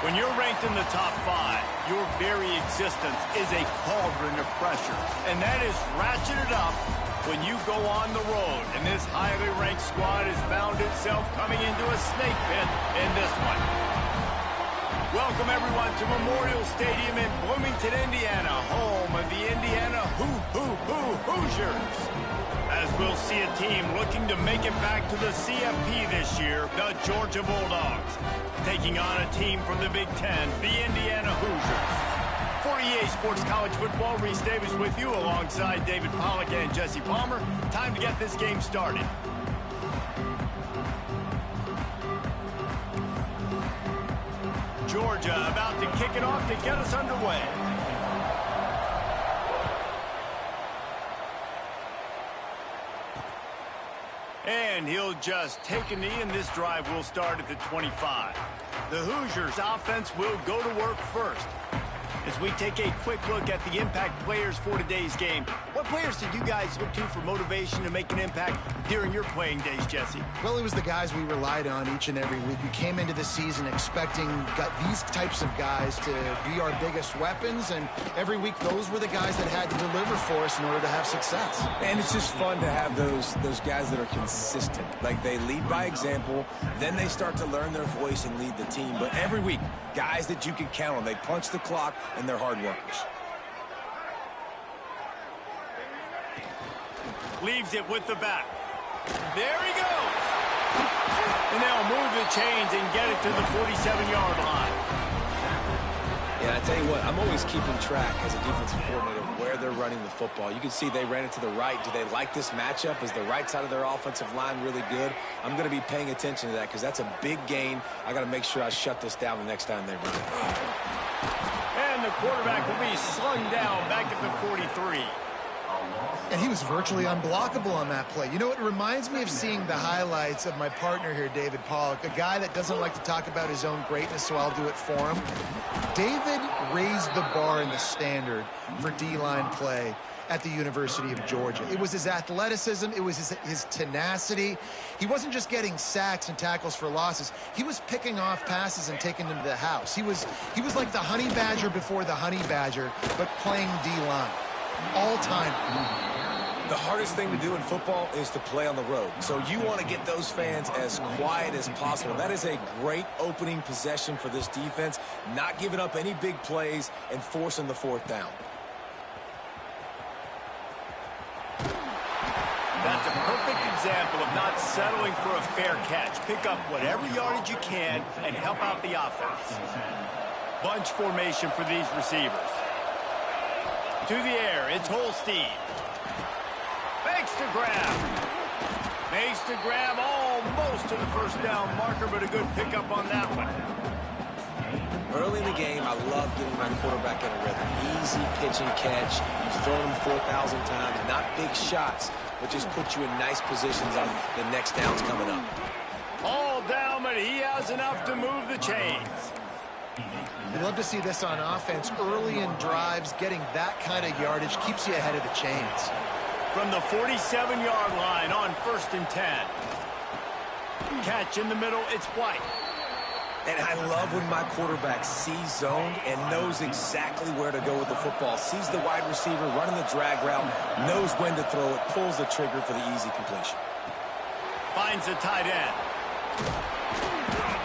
When you're ranked in the top 5, your very existence is a cauldron of pressure. And that is ratcheted up when you go on the road. And this highly ranked squad has found itself coming into a snake pit in this one. Welcome, everyone, to Memorial Stadium in Bloomington, Indiana, home of the Indiana Hoosiers. As we'll see a team looking to make it back to the CFP this year, the Georgia Bulldogs, taking on a team from the Big Ten, the Indiana Hoosiers. For EA Sports College Football, Reese Davis with you alongside David Pollack and Jesse Palmer. Time to get this game started. Georgia about to kick it off to get us underway. And he'll just take a knee, and this drive will start at the 25. The Hoosiers offense will go to work first. As we take a quick look at the impact players for today's game, what players did you guys look to for motivation to make an impact during your playing days, Jesse? Well, it was the guys we relied on each and every week. We came into the season expecting these types of guys to be our biggest weapons, and every week those were the guys that had to deliver for us in order to have success. And it's just fun to have those guys that are consistent. Like, they lead by example, then they start to learn their voice and lead the team. But every week, guys that you can count on. They punch the clock, and they're hard workers. Leaves it with the back. There he goes. And they'll move the chains and get it to the 47-yard line. Yeah, I tell you what, I'm always keeping track as a defensive coordinator of where they're running the football. You can see they ran it to the right. Do they like this matchup? Is the right side of their offensive line really good? I'm going to be paying attention to that because that's a big gain. I got to make sure I shut this down the next time they run it. And the quarterback will be slung down back at the 43. And he was virtually unblockable on that play. You know, it reminds me of seeing the highlights of my partner here, David Pollack, a guy that doesn't like to talk about his own greatness, so I'll do it for him. David raised the bar in the standard for D-line play at the University of Georgia. It was his athleticism. It was his tenacity. He wasn't just getting sacks and tackles for losses. He was picking off passes and taking them to the house. He was like the honey badger before the honey badger, but playing D-line all time. The hardest thing to do in football is to play on the road. So you want to get those fans as quiet as possible. That is a great opening possession for this defense, not giving up any big plays and forcing the fourth down. That's a perfect example of not settling for a fair catch. Pick up whatever yardage you can and help out the offense. Bunch formation for these receivers. To the air, it's Holstein. Makes the grab. Makes the grab almost to the first down marker, but a good pickup on that one. Early in the game, I love getting my quarterback in a rhythm. Easy pitch and catch. You've thrown him 4,000 times. Not big shots, but just put you in nice positions on the next downs coming up. All down, but he has enough to move the chains. You'd love to see this on offense. Early in drives, getting that kind of yardage keeps you ahead of the chains. From the 47-yard line on 1st and 10. Catch in the middle, it's White. And I love when my quarterback sees zone and knows exactly where to go with the football. Sees the wide receiver running the drag route, knows when to throw it, pulls the trigger for the easy completion. Finds the tight end.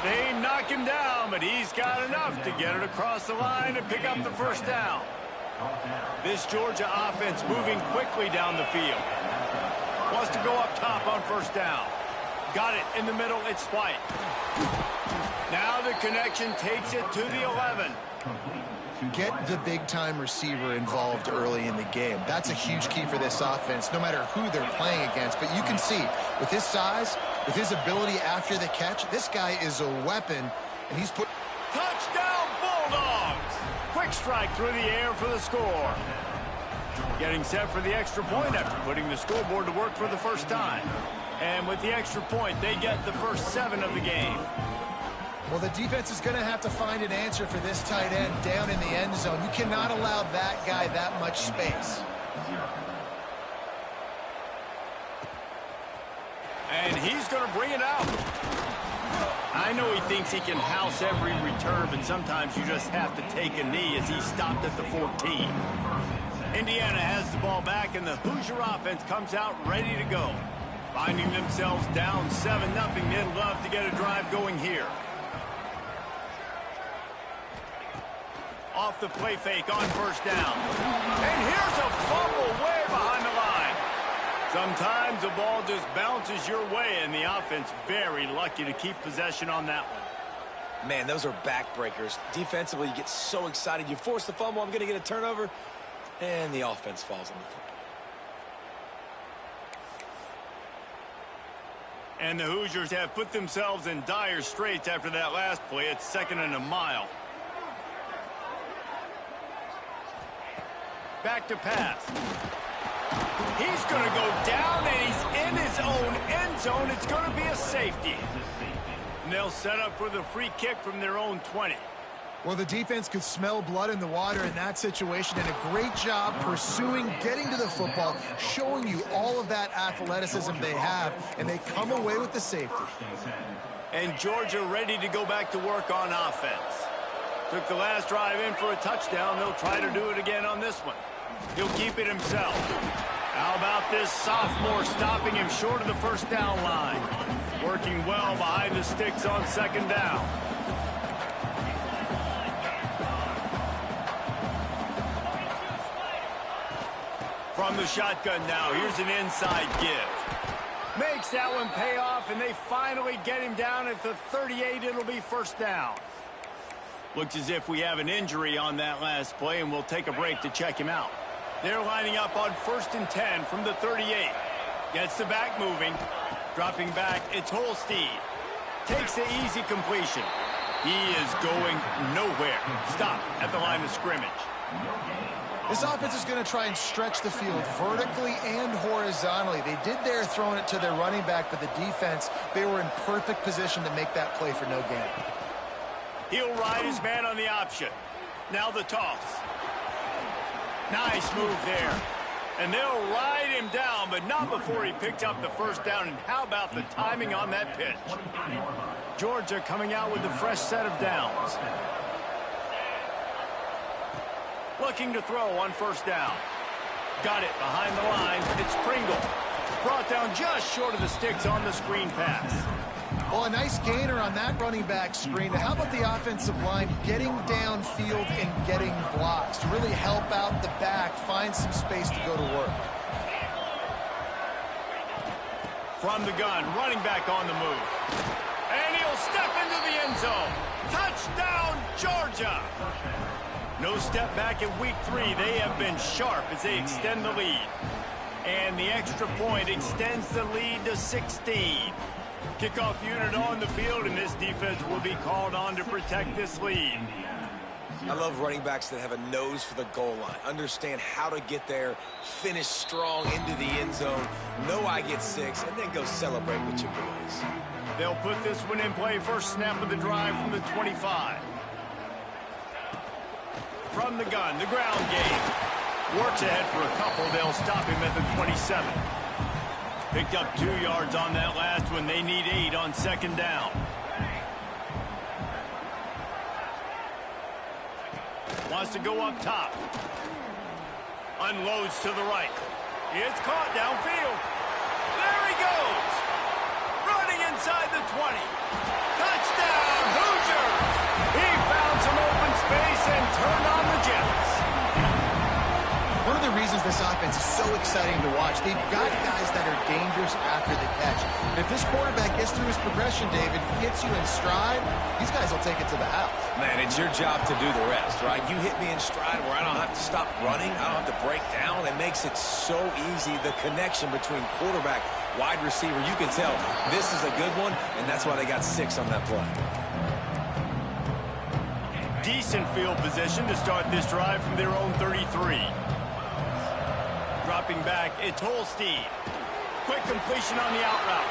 They knock him down, but he's got enough to get it across the line and pick up the first down. This Georgia offense moving quickly down the field. Wants to go up top on 1st down. Got it in the middle, it's White. Now the connection takes it to the 11. Get the big-time receiver involved early in the game. That's a huge key for this offense, no matter who they're playing against. But you can see, with his size, with his ability after the catch, this guy is a weapon, and he's put... Touchdown, Bulldogs! Quick strike through the air for the score. Getting set for the extra point after putting the scoreboard to work for the first time. And with the extra point, they get the first 7 of the game. Well, the defense is going to have to find an answer for this tight end down in the end zone. You cannot allow that guy that much space. And he's going to bring it out. I know he thinks he can house every return, but sometimes you just have to take a knee as he stopped at the 14. Indiana has the ball back, and the Hoosier offense comes out ready to go. Finding themselves down 7-0, they'd love to get a drive going here. Off the play fake on first down. And here's a fumble way behind the line. Sometimes the ball just bounces your way, and the offense very lucky to keep possession on that one. Man, those are backbreakers. Defensively, you get so excited. You force the fumble, I'm going to get a turnover, and the offense falls on the football. And the Hoosiers have put themselves in dire straits after that last play. It's 2nd and a mile. Back to pass. He's going to go down, and he's in his own end zone. It's going to be a safety. And they'll set up for the free kick from their own 20. Well, the defense could smell blood in the water in that situation, and a great job pursuing, getting to the football, showing you all of that athleticism they have, and they come away with the safety. And Georgia ready to go back to work on offense. Took the last drive in for a touchdown. They'll try to do it again on this one. He'll keep it himself. How about this sophomore stopping him short of the first down line? Working well behind the sticks on 2nd down. From the shotgun now, here's an inside give. Makes that one pay off, and they finally get him down at the 38. It'll be first down. Looks as if we have an injury on that last play, and we'll take a break to check him out. They're lining up on 1st and 10 from the 38. Gets the back moving. Dropping back, it's Holstein. Takes the easy completion. He is going nowhere. Stop at the line of scrimmage. This offense is going to try and stretch the field vertically and horizontally. They did there throwing it to their running back, but the defense, they were in perfect position to make that play for no gain. He'll ride his man on the option. Now the toss. Nice move there. And they'll ride him down, but not before he picked up the first down. And how about the timing on that pitch? Georgia coming out with a fresh set of downs. Looking to throw on first down. Got it behind the line. It's Pringle. Brought down just short of the sticks on the screen pass. Well, a nice gainer on that running back screen. How about the offensive line getting downfield and getting blocks to really help out the back, find some space to go to work? From the gun, running back on the move. And he'll step into the end zone. Touchdown, Georgia! No step back in week 3. They have been sharp as they extend the lead. And the extra point extends the lead to 16. Kickoff unit on the field, and this defense will be called on to protect this lead. I love running backs that have a nose for the goal line. Understand how to get there, finish strong into the end zone, know I get 6, and then go celebrate with your boys. They'll put this one in play. First snap of the drive from the 25. From the gun, the ground game. Works ahead for a couple. They'll stop him at the 27. Picked up 2 yards on that last one. They need 8 on 2nd down. Wants to go up top. Unloads to the right. It's caught downfield. There he goes. Running inside the 20. Touchdown, Hoosiers! He found some open space and turned on the Jets. One of the reasons this offense is so exciting to watch, they've got guys that are dangerous after the catch. And if this quarterback gets through his progression, David, gets you in stride, these guys will take it to the house. Man, it's your job to do the rest, right? You hit me in stride where I don't have to stop running. I don't have to break down. It makes it so easy, the connection between quarterback, wide receiver. You can tell this is a good one, and that's why they got 6 on that play. Decent field position to start this drive from their own 33. Dropping back, it's Holstein. Quick completion on the out route.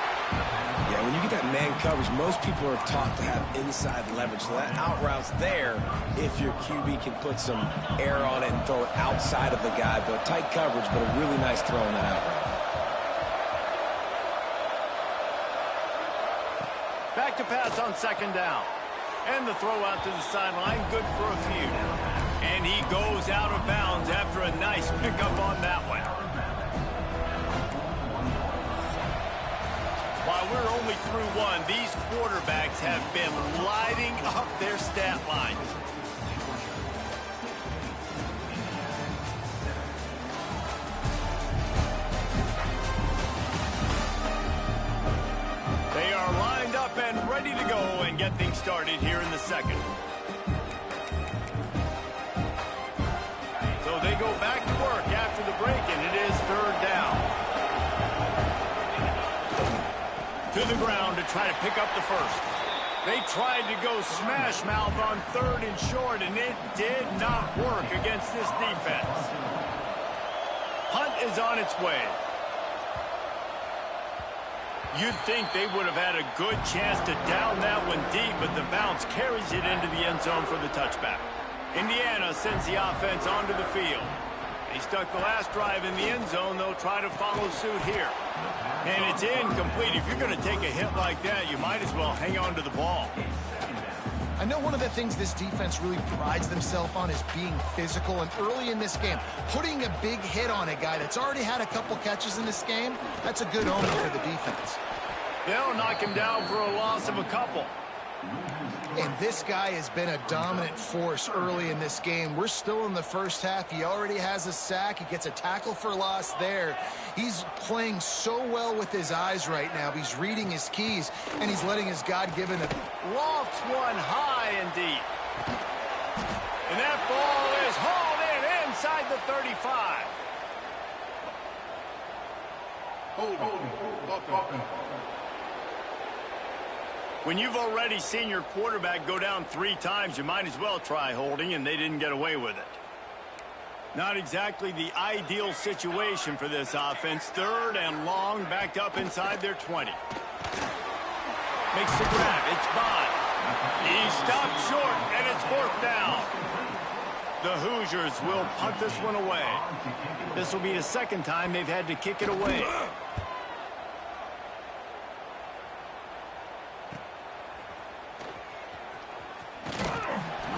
Yeah, when you get that man coverage, most people are taught to have inside leverage. So that out route's there if your QB can put some air on it and throw it outside of the guy. But tight coverage, but a really nice throw in that out route. Back to pass on second down. And the throw out to the sideline, good for a few. And he goes out of bounds after a nice pickup on that one. While we're only through one, these quarterbacks have been lighting up their stat lines. They are lined up and ready to go and get things started here in the second. So they go back to work after the break, and it is third down. To the ground to try to pick up the first. They tried to go smash mouth on third and short, and it did not work against this defense. Hunt is on its way. You'd think they would have had a good chance to down that one deep, but the bounce carries it into the end zone for the touchback. Indiana sends the offense onto the field. They stuck the last drive in the end zone. They'll try to follow suit here. And it's incomplete. If you're going to take a hit like that, you might as well hang on to the ball. I know one of the things this defense really prides themselves on is being physical, and early in this game, putting a big hit on a guy that's already had a couple catches in this game, that's a good omen for the defense. They'll knock him down for a loss of a couple. And this guy has been a dominant force early in this game. We're still in the first half. He already has a sack. He gets a tackle for loss there. He's playing so well with his eyes right now. He's reading his keys, and he's letting his God-given... Lofts one high and deep. And that ball is hauled in inside the 35. When you've already seen your quarterback go down 3 times, you might as well try holding, and they didn't get away with it. Not exactly the ideal situation for this offense. Third and long, backed up inside their 20. Makes the grab. It's Bond. He stopped short, and it's fourth down. The Hoosiers will punt this one away. This will be the second time they've had to kick it away.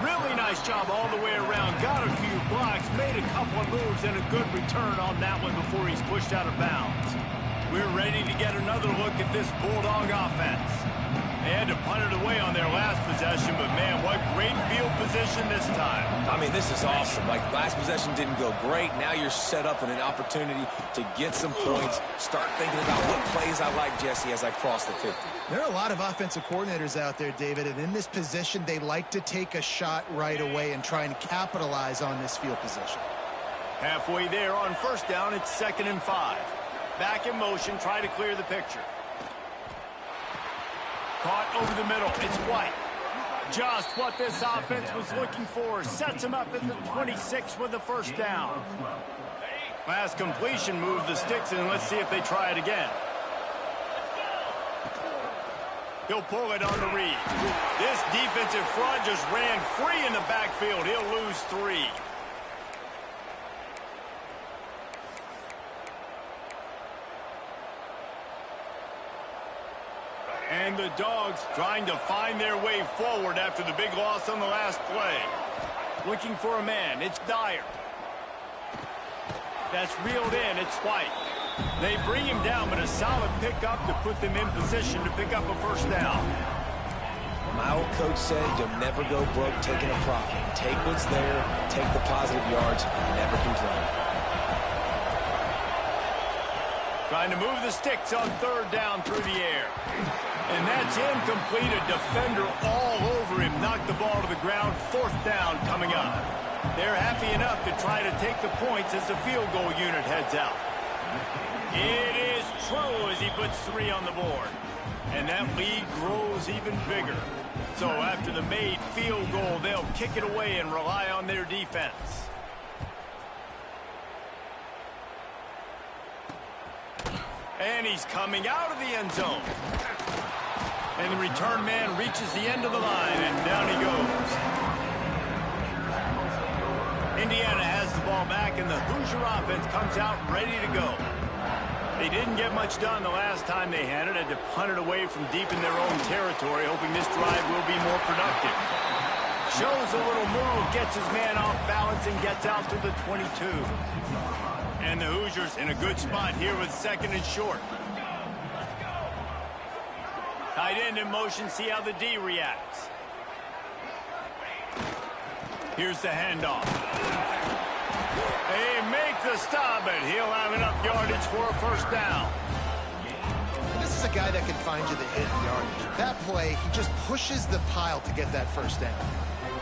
Really nice job all the way around. Got a few blocks, made a couple of moves, and a good return on that one before he's pushed out of bounds. We're ready to get another look at this Bulldog offense. They had to punt it away on their last possession, but man, what great field position this time. I mean, this is awesome. Like, last possession didn't go great. Now you're set up with an opportunity to get some points. Start thinking about what plays I like, Jesse, as I cross the 50. There are a lot of offensive coordinators out there, David, and in this position, they like to take a shot right away and try and capitalize on this field position. Halfway there on first down, it's 2nd and 5. Back in motion, try to clear the picture. Caught over the middle. It's White. Just what this offense was looking for. Sets him up at the 26 with the first down. Last completion moved the sticks, and let's see if they try it again. He'll pull it on the read. This defensive front just ran free in the backfield. He'll lose 3. And the Dogs trying to find their way forward after the big loss on the last play. Looking for a man. It's Dyer. That's reeled in. It's White. They bring him down, but a solid pickup to put them in position to pick up a first down. My old coach said you'll never go broke taking a profit. Take what's there, take the positive yards, and never complain. Trying to move the sticks on third down through the air. And that's incomplete. A defender all over him. Knocked the ball to the ground. Fourth down coming up. They're happy enough to try to take the points as the field goal unit heads out. It is true as he puts 3 on the board. And that lead grows even bigger. So after the made field goal, they'll kick it away and rely on their defense. And he's coming out of the end zone. And the return man reaches the end of the line, and down he goes. Indiana has the ball back, and the Hoosier offense comes out ready to go. They didn't get much done the last time they had it. Had to punt it away from deep in their own territory, hoping this drive will be more productive. Shows a little move, gets his man off balance, and gets out to the 22. And the Hoosiers in a good spot here with 2nd and short. Tight end in motion, see how the D reacts. Here's the handoff. They make the stop, and he'll have enough yardage for a first down. This is a guy that can find you the hidden yardage. That play, he just pushes the pile to get that first down.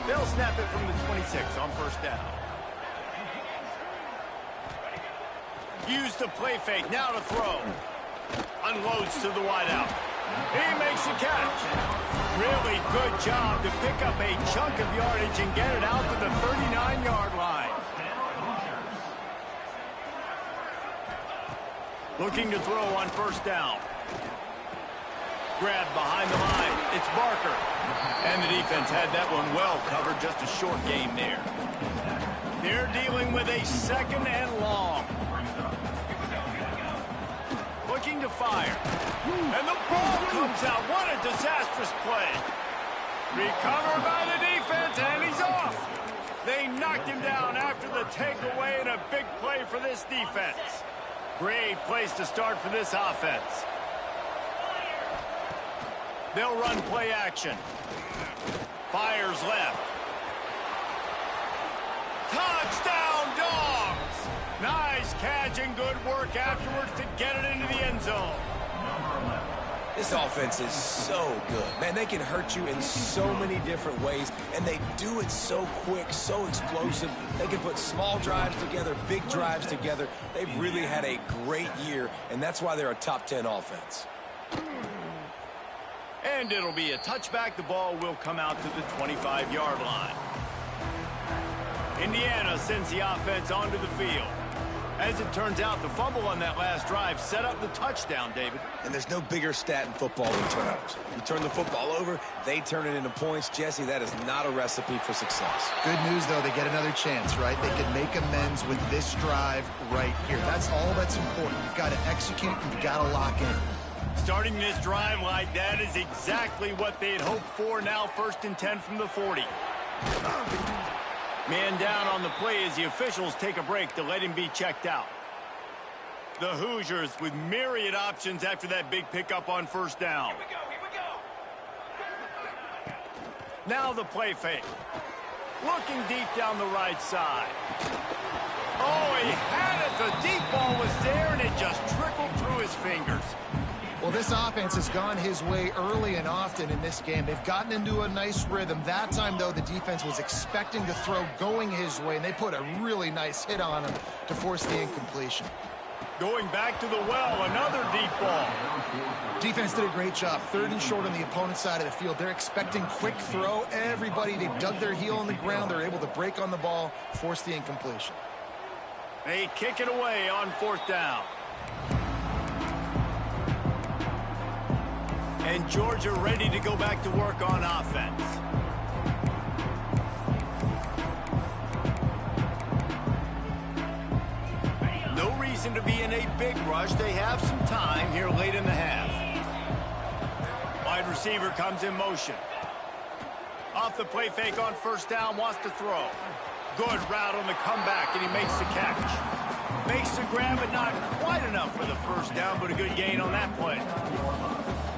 They'll snap it from the 26 on first down. Use the play fake, now to throw. Unloads to the wideout. He makes a catch. Really good job to pick up a chunk of yardage and get it out to the 39-yard line. Looking to throw on first down. Grab behind the line. It's Barker. And the defense had that one well covered. Just a short game there. They're dealing with a 2nd and long. Looking to fire. And the ball comes out. What a disastrous play. Recovered by the defense, and he's off. They knocked him down after the takeaway, and a big play for this defense. Great place to start for this offense. They'll run play action. Fires left. Touchdown, Dogs! Nice catch and good work afterwards to get it into the end zone. This offense is so good. Man, they can hurt you in so many different ways, and they do it so quick, so explosive. They can put small drives together, big drives together. They've really had a great year, and that's why they're a top 10 offense. And it'll be a touchback. The ball will come out to the 25-yard line. Indiana sends the offense onto the field. As it turns out, the fumble on that last drive set up the touchdown, David. And there's no bigger stat in football than turnovers. You turn the football over, they turn it into points. Jesse, that is not a recipe for success. Good news, though, they get another chance, right? They can make amends with this drive right here. That's all that's important. You've got to execute, you've got to lock in. Starting this drive like that is exactly what they had hoped for. Now 1st and 10 from the 40. Man down on the play as the officials take a break to let him be checked out. The Hoosiers with myriad options after that big pickup on first down. Here we go. Now the play fake. Looking deep down the right side. Oh, he had it. The deep ball was there, and it just trickled through his fingers. Well, this offense has gone his way early and often in this game. They've gotten into a nice rhythm. That time, though, the defense was expecting to throw going his way, and they put a really nice hit on him to force the incompletion. Going back to the well, another deep ball. Defense did a great job. 3rd and short on the opponent's side of the field. They're expecting quick throw. Everybody, they dug their heel on the ground. They're able to break on the ball, force the incompletion. They kick it away on 4th down. And Georgia ready to go back to work on offense. No reason to be in a big rush. They have some time here late in the half. Wide receiver comes in motion. Off the play fake on first down, wants to throw. Good route on the comeback, and he makes the catch. Makes the grab, but not quite enough for the first down, but a good gain on that play.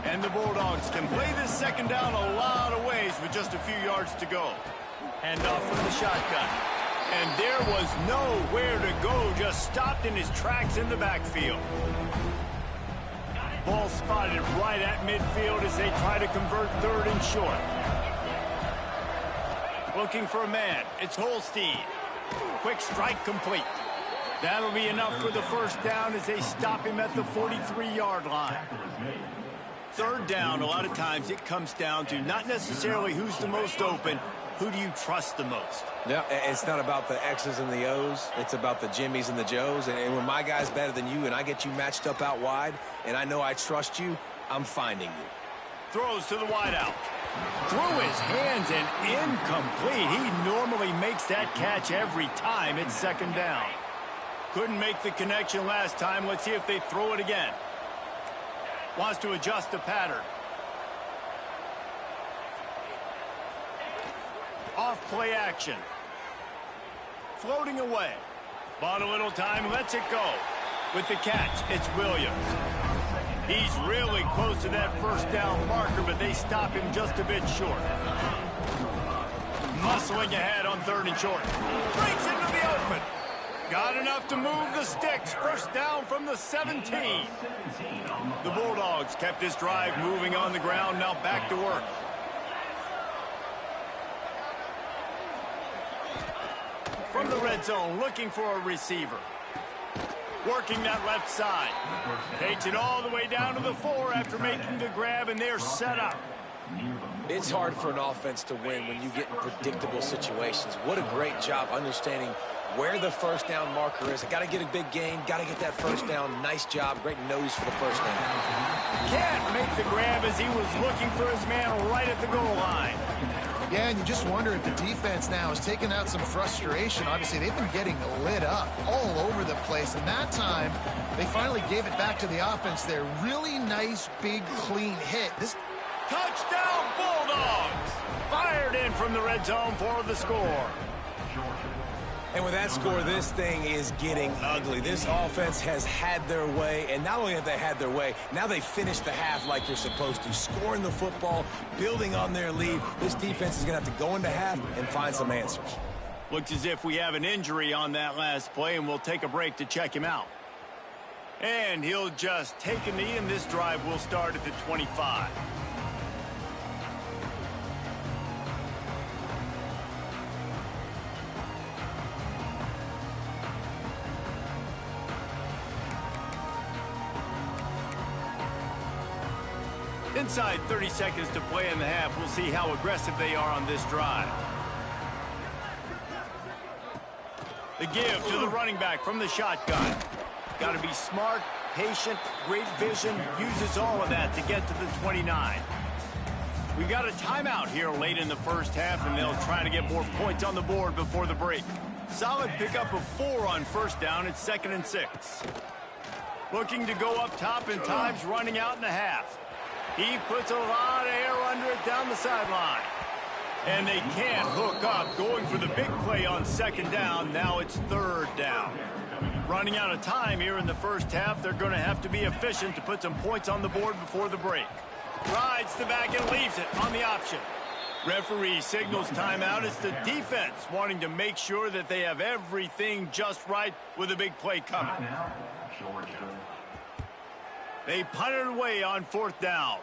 And the Bulldogs can play this second down a lot of ways with just a few yards to go. Handoff from the shotgun. And there was nowhere to go, just stopped in his tracks in the backfield. Ball spotted right at midfield as they try to convert 3rd and short. Looking for a man. It's Holstein. Quick strike complete. That'll be enough for the first down as they stop him at the 43-yard line. 3rd down, a lot of times it comes down to not necessarily who's the most open, who do you trust the most? Yeah, it's not about the X's and the O's. It's about the Jimmys and the Joes. And when my guy's better than you and I get you matched up out wide and I know I trust you, I'm finding you. Throws to the wideout. Through his hands and incomplete. He normally makes that catch every time. It's 2nd down. Couldn't make the connection last time. Let's see if they throw it again. Wants to adjust the pattern. Off play action. Floating away. Bought a little time, lets it go. With the catch, it's Williams. He's really close to that first down marker, but they stop him just a bit short. Muscling ahead on 3rd and short. Breaks into the open. Got enough to move the sticks. First down from the 17. The Bulldogs kept this drive moving on the ground. Now back to work. From the red zone, looking for a receiver. Working that left side. Takes it all the way down to the 4 after making the grab, and they're set up. It's hard for an offense to win when you get in predictable situations. What a great job understanding where the first down marker is. I got to get a big gain, got to get that first down. Nice job, great nose for the first down. Can't make the grab as he was looking for his man right at the goal line. Yeah, and you just wonder if the defense now has taken out some frustration. Obviously, they've been getting lit up all over the place, and that time they finally gave it back to the offense there. Really nice, big, clean hit. This touchdown Bulldogs! Fired in from the red zone for the score. And with that score, this thing is getting ugly. This offense has had their way, and not only have they had their way, now they finished the half like they're supposed to, scoring the football, building on their lead. This defense is going to have to go into half and find some answers. Looks as if we have an injury on that last play, and we'll take a break to check him out. And he'll just take a knee, and this drive will start at the 25. Inside 30 seconds to play in the half. We'll see how aggressive they are on this drive. The give to the running back from the shotgun. Got to be smart, patient, great vision. Uses all of that to get to the 29. We got a timeout here late in the first half, and they'll try to get more points on the board before the break. Solid pickup of 4 on first down. It's 2nd and 6. Looking to go up top, and time's running out in the half. He puts a lot of air under it down the sideline. And they can't hook up. Going for the big play on 2nd down. Now it's 3rd down. Running out of time here in the first half. They're going to have to be efficient to put some points on the board before the break. Rides the back and leaves it on the option. Referee signals timeout. It's the defense wanting to make sure that they have everything just right with a big play coming. They punt it away on 4th down.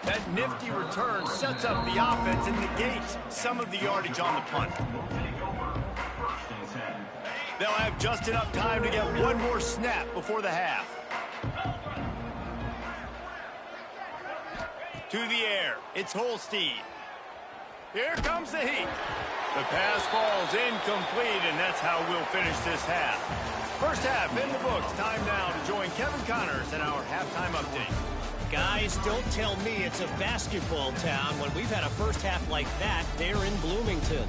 That nifty return sets up the offense and negates some of the yardage on the punt. They'll have just enough time to get one more snap before the half. To the air, it's Holstein. Here comes the heat. The pass falls incomplete, and that's how we'll finish this half. First half in the books. Time now to join Kevin Connors in our halftime update. Guys, don't tell me it's a basketball town when we've had a first half like that there in Bloomington.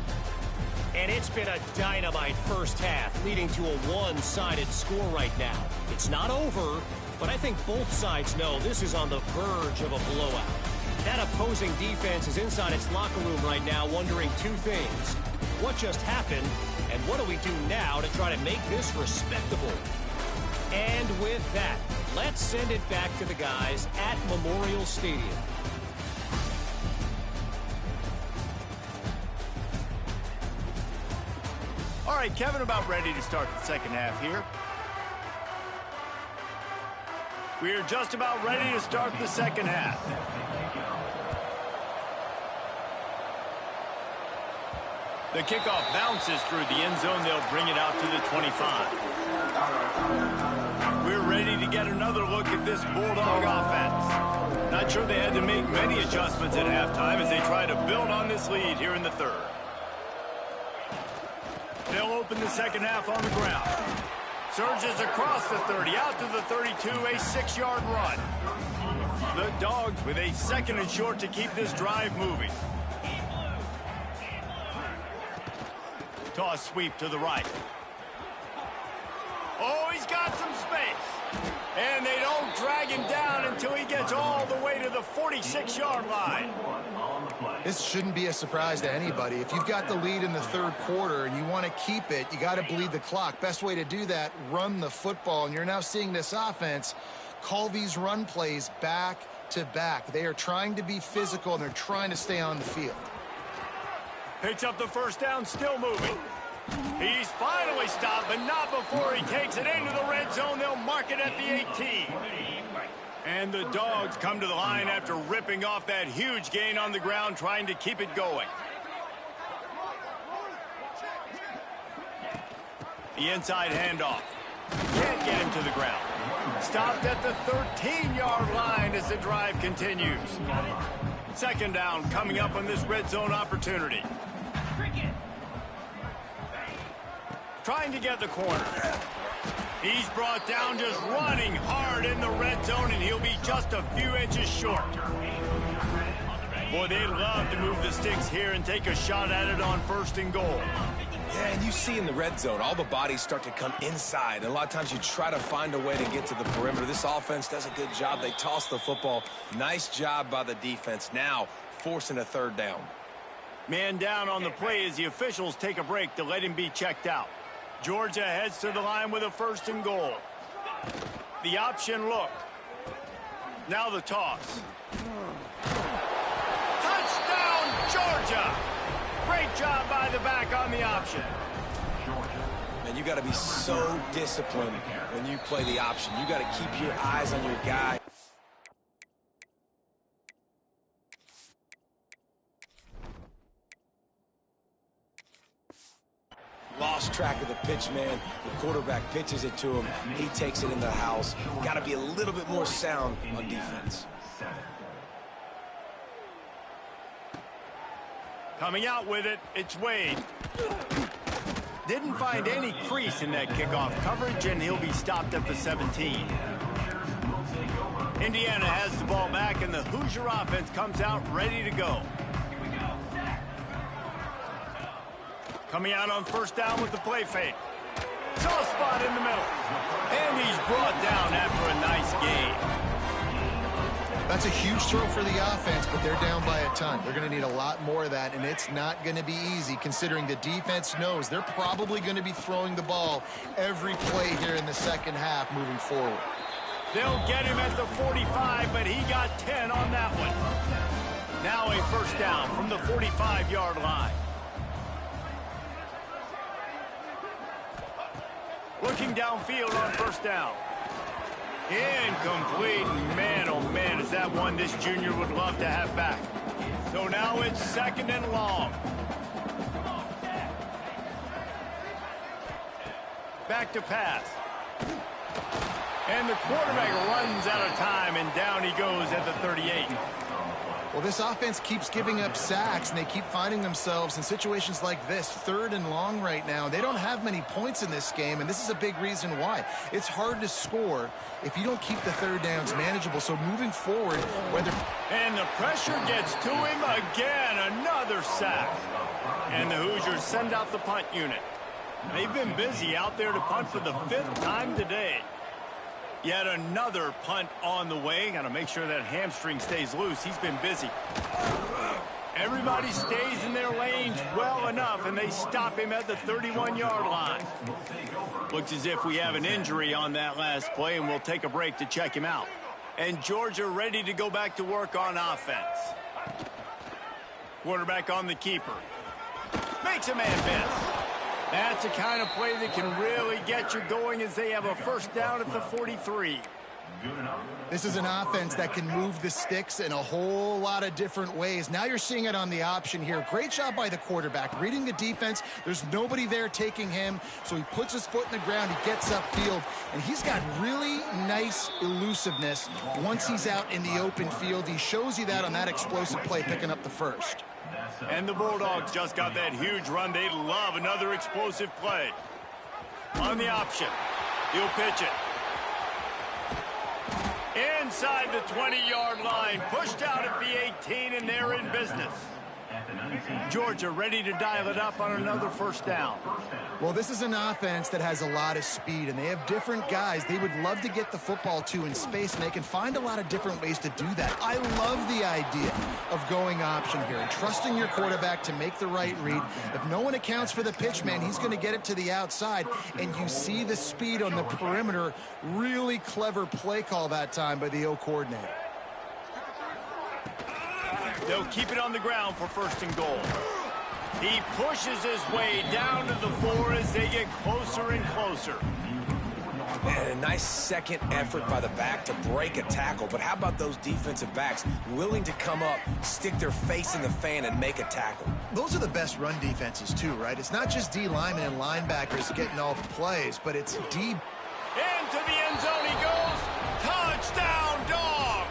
And it's been a dynamite first half, leading to a one-sided score right now. It's not over, but I think both sides know this is on the verge of a blowout. That opposing defense is inside its locker room right now wondering 2 things. What just happened, and what do we do now to try to make this respectable? And with that, let's send it back to the guys at Memorial Stadium. All right, Kevin, about ready to start the second half here. We're just about ready to start the second half. The kickoff bounces through the end zone. They'll bring it out to the 25. We're ready to get another look at this Bulldog offense. Not sure they had to make many adjustments at halftime as they try to build on this lead here in the third. They'll open the second half on the ground. Surges across the 30, out to the 32, a 6-yard run. The Dogs with a 2nd and short to keep this drive moving. Toss sweep to the right. Oh, he's got some space. And they don't drag him down until he gets all the way to the 46-yard line. This shouldn't be a surprise to anybody. If you've got the lead in the third quarter and you want to keep it, you got to bleed the clock. Best way to do that, run the football. And you're now seeing this offense call these run plays back to back. They are trying to be physical, and they're trying to stay on the field. Picks up the first down, still moving. He's finally stopped, but not before he takes it into the red zone. They'll mark it at the 18. And the Dogs come to the line after ripping off that huge gain on the ground, trying to keep it going. The inside handoff. Can't get him to the ground. Stopped at the 13-yard line as the drive continues. Second down coming up on this red zone opportunity. Trying to get the corner. He's brought down just running hard in the red zone, and he'll be just a few inches short. Boy, they'd love to move the sticks here and take a shot at it on 1st and goal. Yeah, and you see in the red zone, all the bodies start to come inside. And a lot of times you try to find a way to get to the perimeter. This offense does a good job. They toss the football. Nice job by the defense. Now forcing a third down. Man down on the play as the officials take a break to let him be checked out. Georgia heads to the line with a 1st and goal. The option look. Now the toss. Touchdown, Georgia! Great job by the back on the option. Man, you got to be so disciplined when you play the option. You got to keep your eyes on your guy. Lost track of the pitch, man. The quarterback pitches it to him. He takes it in the house. Got to be a little bit more sound on defense. Coming out with it, it's Wade. Didn't find any crease in that kickoff coverage, and he'll be stopped at the 17. Indiana has the ball back, and the Hoosier offense comes out ready to go. Coming out on 1st down with the play fake. Saw a spot in the middle. And he's brought down after a nice gain. That's a huge throw for the offense, but they're down by a ton. They're going to need a lot more of that, and it's not going to be easy considering the defense knows they're probably going to be throwing the ball every play here in the second half moving forward. They'll get him at the 45, but he got 10 on that one. Now a 1st down from the 45-yard line. Looking downfield on 1st down. Incomplete. Man, oh man, is that one this junior would love to have back. So now it's 2nd and long. Back to pass. And the quarterback runs out of time, and down he goes at the 38. Well, this offense keeps giving up sacks, and they keep finding themselves in situations like this, 3rd and long right now. They don't have many points in this game, and this is a big reason why. It's hard to score if you don't keep the 3rd downs manageable. So moving forward, whether... And the pressure gets to him again. Another sack. And the Hoosiers send out the punt unit. They've been busy out there to punt for the 5th time today. Yet another punt on the way. Got to make sure that hamstring stays loose. He's been busy. Everybody stays in their lanes well enough, and they stop him at the 31-yard line. Looks as if we have an injury on that last play, and we'll take a break to check him out. And Georgia ready to go back to work on offense. Quarterback on the keeper. Makes a man miss. That's the kind of play that can really get you going as they have a 1st down at the 43. This is an offense that can move the sticks in a whole lot of different ways. Now you're seeing it on the option here. Great job by the quarterback. Reading the defense, there's nobody there taking him, so he puts his foot in the ground, he gets upfield, and he's got really nice elusiveness once he's out in the open field. He shows you that on that explosive play, picking up the 1st. And the Bulldogs just got that huge run. They love another explosive play. On the option, he'll pitch it. Inside the 20-yard line, pushed out at the 18, and they're in business. Georgia ready to dial it up on another first down. Well, this is an offense that has a lot of speed, and they have different guys they would love to get the football to in space, and they can find a lot of different ways to do that. I love the idea of going option here and trusting your quarterback to make the right read. If no one accounts for the pitch, man, he's going to get it to the outside, and you see the speed on the perimeter. Really clever play call that time by the O coordinator. They'll keep it on the ground for first and goal. He pushes his way down to the 4 as they get closer and closer. And a nice second effort by the back to break a tackle. But how about those defensive backs willing to come up, stick their face in the fan, and make a tackle? Those are the best run defenses, too, right? It's not just D linemen and linebackers getting all the plays, but it's D. Into the end zone he goes. Touchdown, Dogs!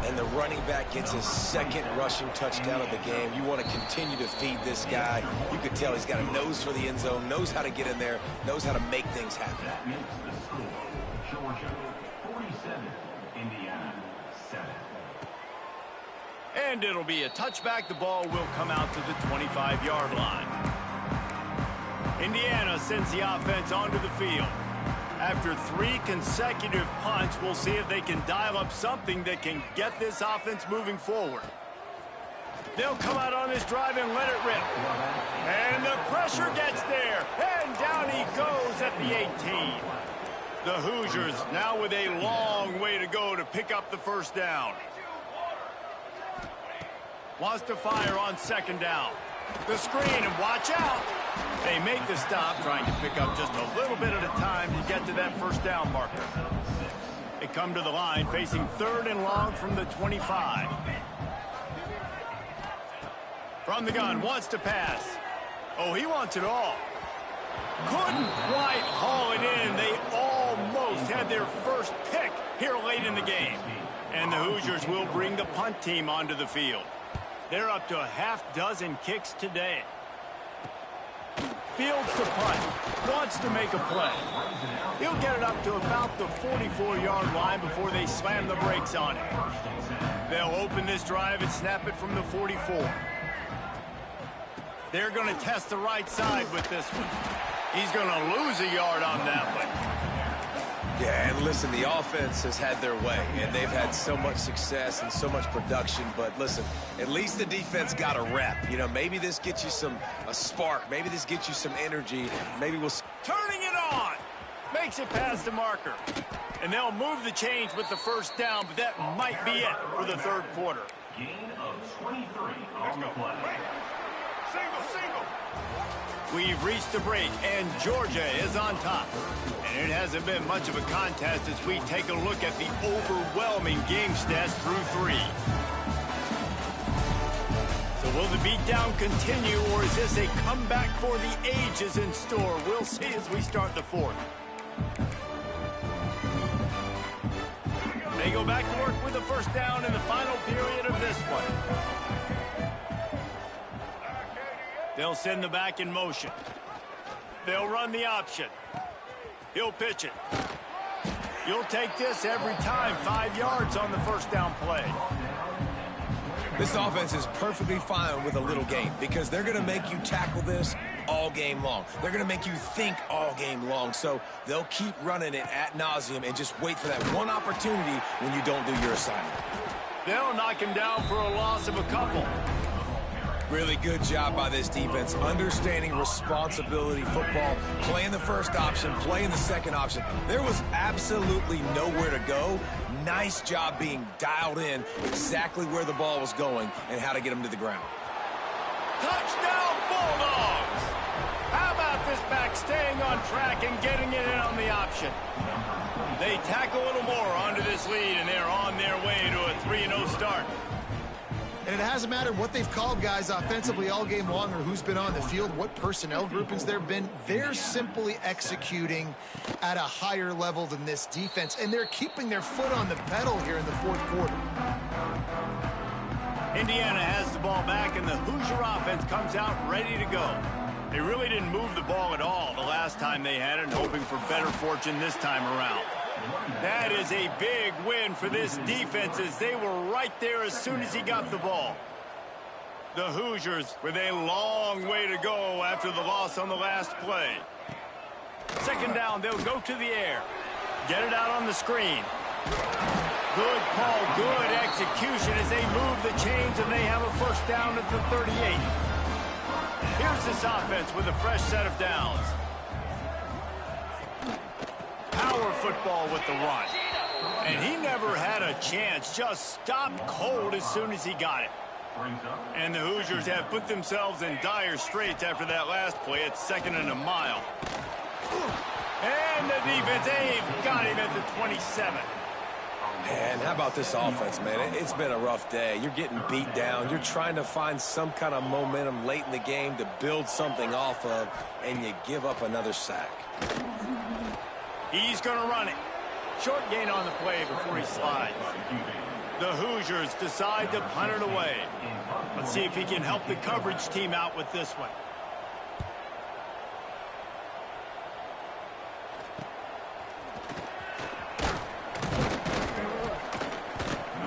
And the running back gets his second rushing touchdown of the game. You want to continue to feed this guy. You could tell he's got a nose for the end zone, knows how to get in there, knows how to make things happen. Georgia 47, Indiana 7. And it'll be a touchback. The ball will come out to the 25-yard line. Indiana sends the offense onto the field. After 3 consecutive punts, we'll see if they can dial up something that can get this offense moving forward. They'll come out on this drive and let it rip. And the pressure gets there. And down he goes at the 18. The Hoosiers now with a long way to go to pick up the first down. Wants to fire on second down. The screen, and watch out. They make the stop, trying to pick up just a little bit at a time to get to that first down marker. They come to the line facing 3rd and long from the 25. From the gun, wants to pass. Oh, he wants it all. Couldn't quite haul it in. They almost had their first pick here late in the game. And the Hoosiers will bring the punt team onto the field. They're up to a half-dozen kicks today. Fields to punt. Wants to make a play. He'll get it up to about the 44-yard line before they slam the brakes on it. They'll open this drive and snap it from the 44. They're going to test the right side with this one. He's going to lose a yard on that one. Yeah, and listen, the offense has had their way, and they've had so much success and so much production. But listen, at least the defense got a rep. You know, maybe this gets you a spark. Maybe this gets you some energy. Maybe we'll... Turning it on. Makes it past the marker. And they'll move the chains with the first down, but that might be it for the 3rd quarter. Gain of 23 on the play. Single. We've reached the break, and Georgia is on top. And it hasn't been much of a contest as we take a look at the overwhelming game stats through 3. So will the beatdown continue, or is this a comeback for the ages in store? We'll see as we start the 4th. They go back to work with the first down in the final period of this one. They'll send the back in motion. They'll run the option. He'll pitch it. You'll take this every time. 5 yards on the first down play. This offense is perfectly fine with a little game because they're going to make you tackle this all game long. They're going to make you think all game long. So they'll keep running it ad nauseum and just wait for that one opportunity when you don't do your assignment. They'll knock him down for a loss of a couple. Really good job by this defense, understanding responsibility football, playing the first option, playing the second option. There was absolutely nowhere to go. Nice job being dialed in exactly where the ball was going and how to get them to the ground. Touchdown, Bulldogs! How about this back staying on track and getting it in on the option? They tack a little more onto this lead, and they're on their way to a 3-0 start. And it hasn't mattered what they've called guys offensively all game long or who's been on the field, what personnel groupings there have been. They're simply executing at a higher level than this defense, and they're keeping their foot on the pedal here in the 4th quarter. Indiana has the ball back, and the Hoosier offense comes out ready to go. They really didn't move the ball at all the last time they had it, hoping for better fortune this time around. That is a big win for this defense as they were right there as soon as he got the ball. The Hoosiers with a long way to go after the loss on the last play. Second down, they'll go to the air. Get it out on the screen. Good call, good execution as they move the chains, and they have a first down at the 38. Here's this offense with a fresh set of downs. Power football with the run. And he never had a chance, just stopped cold as soon as he got it. And the Hoosiers have put themselves in dire straits after that last play at 2nd and a mile. And the defense, they've got him at the 27. And how about this offense, man? It's been a rough day. You're getting beat down. You're trying to find some kind of momentum late in the game to build something off of, and you give up another sack. He's going to run it. Short gain on the play before he slides. The Hoosiers decide to punt it away. Let's see if he can help the coverage team out with this one.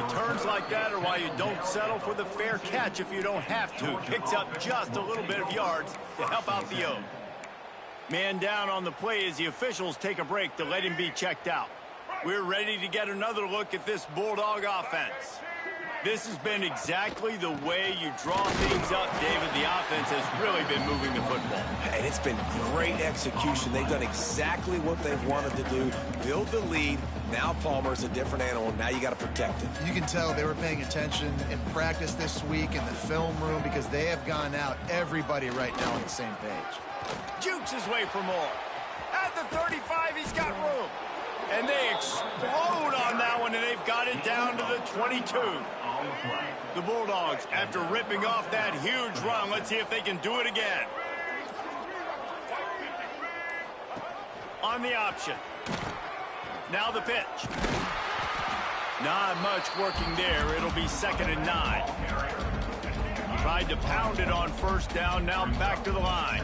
Returns like that are why you don't settle for the fair catch if you don't have to. Picks up just a little bit of yards to help out the O. Man down on the play as the officials take a break to let him be checked out. We're ready to get another look at this Bulldog offense. This has been exactly the way you draw things up, David. The offense has really been moving the football. And it's been great execution. They've done exactly what they've wanted to do. Build the lead. Now Palmer's a different animal. Now you got to protect him. You can tell they were paying attention in practice this week in the film room because they have gone out, everybody right now on the same page. Jukes his way for more. At the 35, he's got room. And they explode on that one, and they've got it down to the 22. The Bulldogs, after ripping off that huge run, let's see if they can do it again. On the option. Now the pitch. Not much working there. It'll be 2nd and 9. Tried to pound it on first down, now back to the line.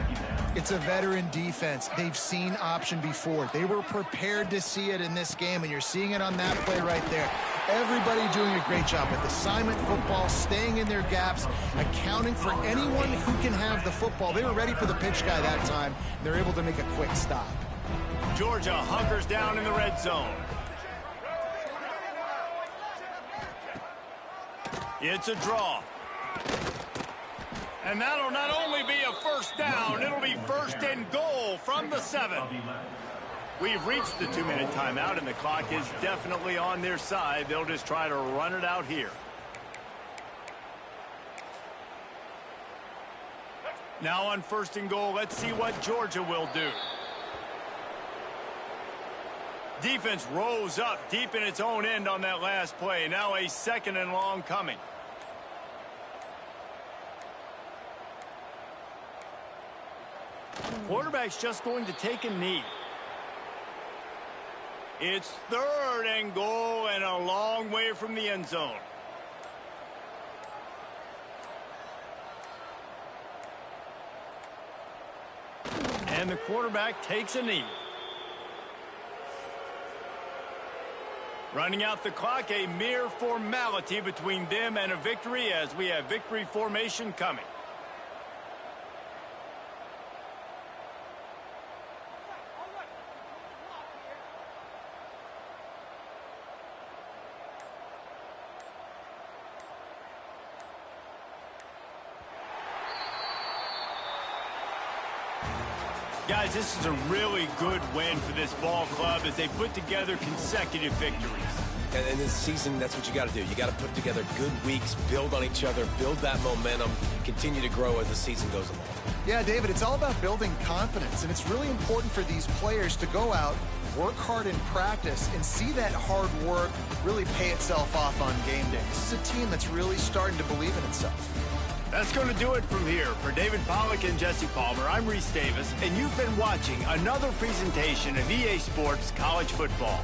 It's a veteran defense. They've seen option before. They were prepared to see it in this game, and you're seeing it on that play right there. Everybody doing a great job with assignment football, staying in their gaps, accounting for anyone who can have the football. They were ready for the pitch guy that time. They're able to make a quick stop. Georgia hunkers down in the red zone. It's a draw. And that'll not only be a first down, it'll be 1st and goal from the 7. We've reached the 2-minute timeout, and the clock is definitely on their side. They'll just try to run it out here. Now on 1st and goal, let's see what Georgia will do. Defense rose up deep in its own end on that last play. Now a 2nd and long coming. Quarterback's just going to take a knee. It's 3rd and goal and a long way from the end zone. And the quarterback takes a knee. Running out the clock, a mere formality between them and a victory as we have victory formation coming. Guys, this is a really good win for this ball club as they put together consecutive victories. And in this season, that's what you got to do. You got to put together good weeks, build on each other, build that momentum, continue to grow as the season goes along. Yeah, David, it's all about building confidence, and it's really important for these players to go out, work hard in practice, and see that hard work really pay itself off on game day. This is a team that's really starting to believe in itself. That's going to do it from here. For David Pollack and Jesse Palmer, I'm Reese Davis, and you've been watching another presentation of EA Sports College Football.